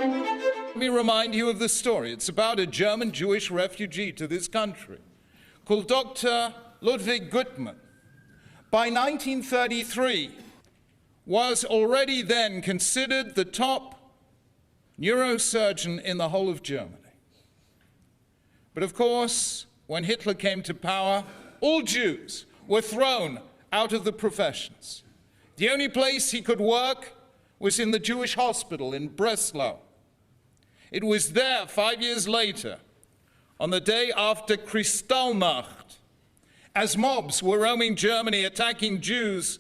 Let me remind you of the story. It's about a German Jewish refugee to this country called Dr. Ludwig Gutmann. By 1933, was already then considered the top neurosurgeon in the whole of Germany. But of course, when Hitler came to power, all Jews were thrown out of the professions. The only place he could work was in the Jewish hospital in Breslau. It was there 5 years later, on the day after Kristallnacht, as mobs were roaming Germany attacking Jews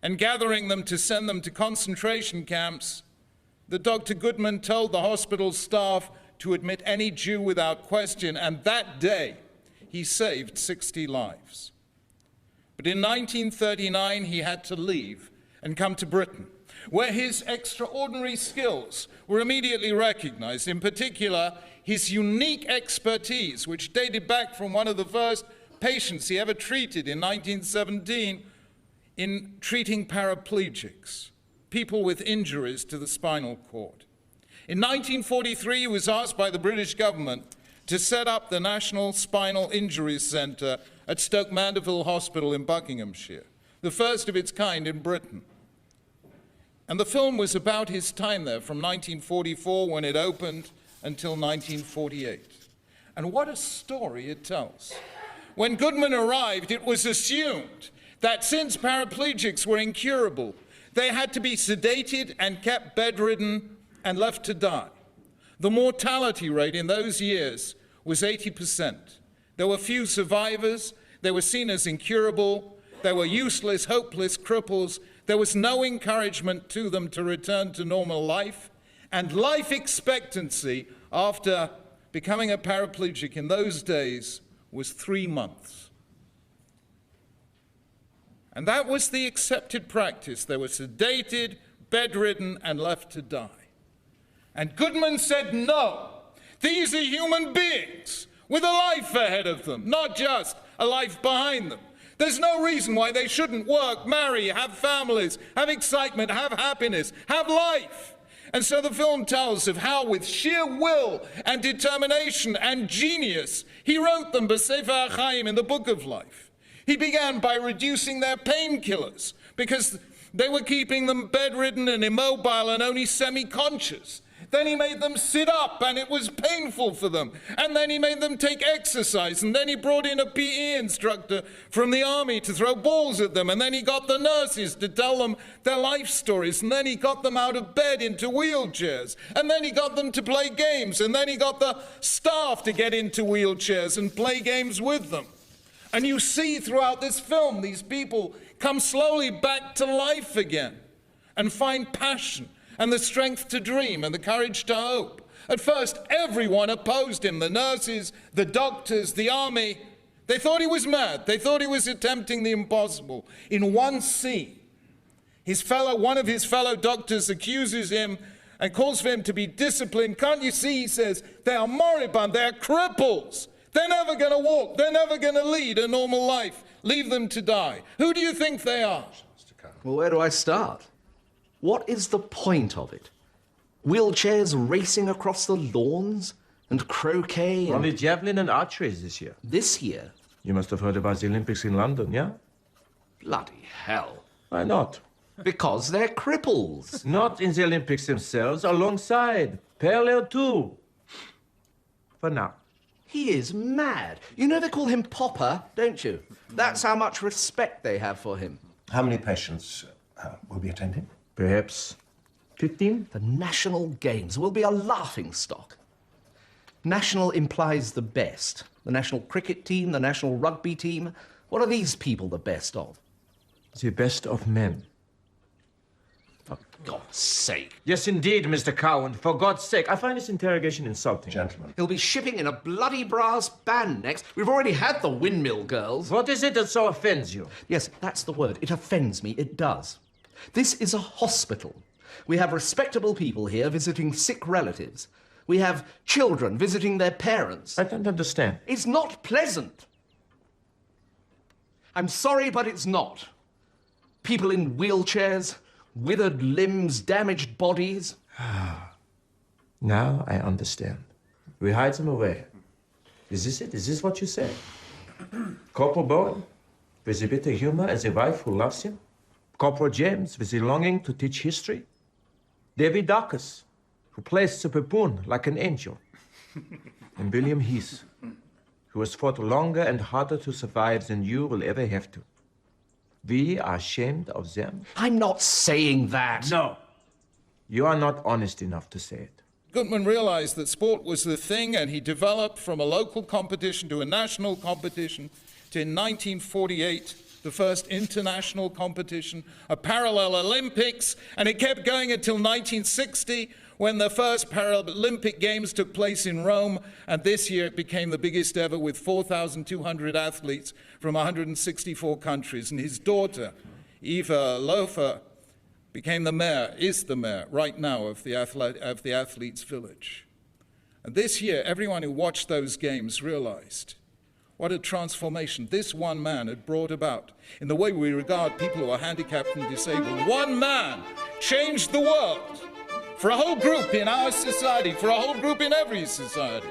and gathering them to send them to concentration camps, that Dr. Gutmann told the hospital staff to admit any Jew without question, and that day he saved 60 lives. But in 1939 he had to leave and come to Britain, where his extraordinary skills were immediately recognized, in particular his unique expertise, which dated back from one of the first patients he ever treated in 1917 in treating paraplegics, people with injuries to the spinal cord. In 1943, he was asked by the British government to set up the National Spinal Injuries Centre at Stoke Mandeville Hospital in Buckinghamshire, the first of its kind in Britain. And the film was about his time there from 1944 when it opened until 1948. And what a story it tells. When Gutmann arrived, it was assumed that since paraplegics were incurable, they had to be sedated and kept bedridden and left to die. The mortality rate in those years was 80%. There were few survivors, they were seen as incurable, they were useless, hopeless cripples, there was no encouragement to them to return to normal life, and life expectancy after becoming a paraplegic in those days was 3 months. And that was the accepted practice. They were sedated, bedridden, and left to die. And Gutmann said, no, these are human beings with a life ahead of them, not just a life behind them. There's no reason why they shouldn't work, marry, have families, have excitement, have happiness, have life. And so the film tells of how, with sheer will and determination and genius, he wrote them B'Sefer HaChaim, in the Book of Life. He began by reducing their painkillers because they were keeping them bedridden and immobile and only semi-conscious. Then he made them sit up, and it was painful for them. And then he made them take exercise. And then he brought in a PE instructor from the army to throw balls at them. And then he got the nurses to tell them their life stories. And then he got them out of bed into wheelchairs. And then he got them to play games. And then he got the staff to get into wheelchairs and play games with them. And you see throughout this film, these people come slowly back to life again and find passion and the strength to dream and the courage to hope. At first, everyone opposed him, the nurses, the doctors, the army. They thought he was mad. They thought he was attempting the impossible. In one scene, one of his fellow doctors accuses him and calls for him to be disciplined. Can't you see, he says, they are moribund, they are cripples. They're never going to walk. They're never going to lead a normal life. Leave them to die. Who do you think they are? Well, where do I start? What is the point of it? Wheelchairs racing across the lawns and croquet and... Only javelin and archery this year. This year? You must have heard about the Olympics in London, yeah? Bloody hell. Why not? Because they're cripples. Not in the Olympics themselves, alongside. Parallel too. For now. He is mad. You know they call him Popper, don't you? That's how much respect they have for him. How many patients will be attending? Perhaps 15? The national games will be a laughingstock. National implies the best. The national cricket team, the national rugby team. What are these people the best of? The best of men. For God's sake. Yes, indeed, Mr. Cowan. For God's sake. I find this interrogation insulting. Gentlemen. He'll be shipping in a bloody brass band next. We've already had the windmill girls. What is it that so offends you? Yes, that's the word. It offends me. It does. This is a hospital. We have respectable people here visiting sick relatives. We have children visiting their parents. I don't understand. It's not pleasant. I'm sorry, but it's not. People in wheelchairs, withered limbs, damaged bodies. Now I understand. We hide them away. Is this it? Is this what you say? Corporal Bowen, with a bit of humor as a wife who loves him? Corporal James, with a longing to teach history? Davy Darkus, who plays the baboon like an angel? And William Heath, who has fought longer and harder to survive than you will ever have to. We are ashamed of them. I'm not saying that. No. You are not honest enough to say it. Gutman realized that sport was the thing, and he developed from a local competition to a national competition to, in 1948, the first international competition, a parallel Olympics, and it kept going until 1960, when the first Paralympic Games took place in Rome, and this year it became the biggest ever with 4,200 athletes from 164 countries. And his daughter, Eva Lofer, became the mayor, is the mayor right now of the Athletes' Village. And this year, everyone who watched those games realized what a transformation this one man had brought about in the way we regard people who are handicapped and disabled. One man changed the world for a whole group in our society, for a whole group in every society.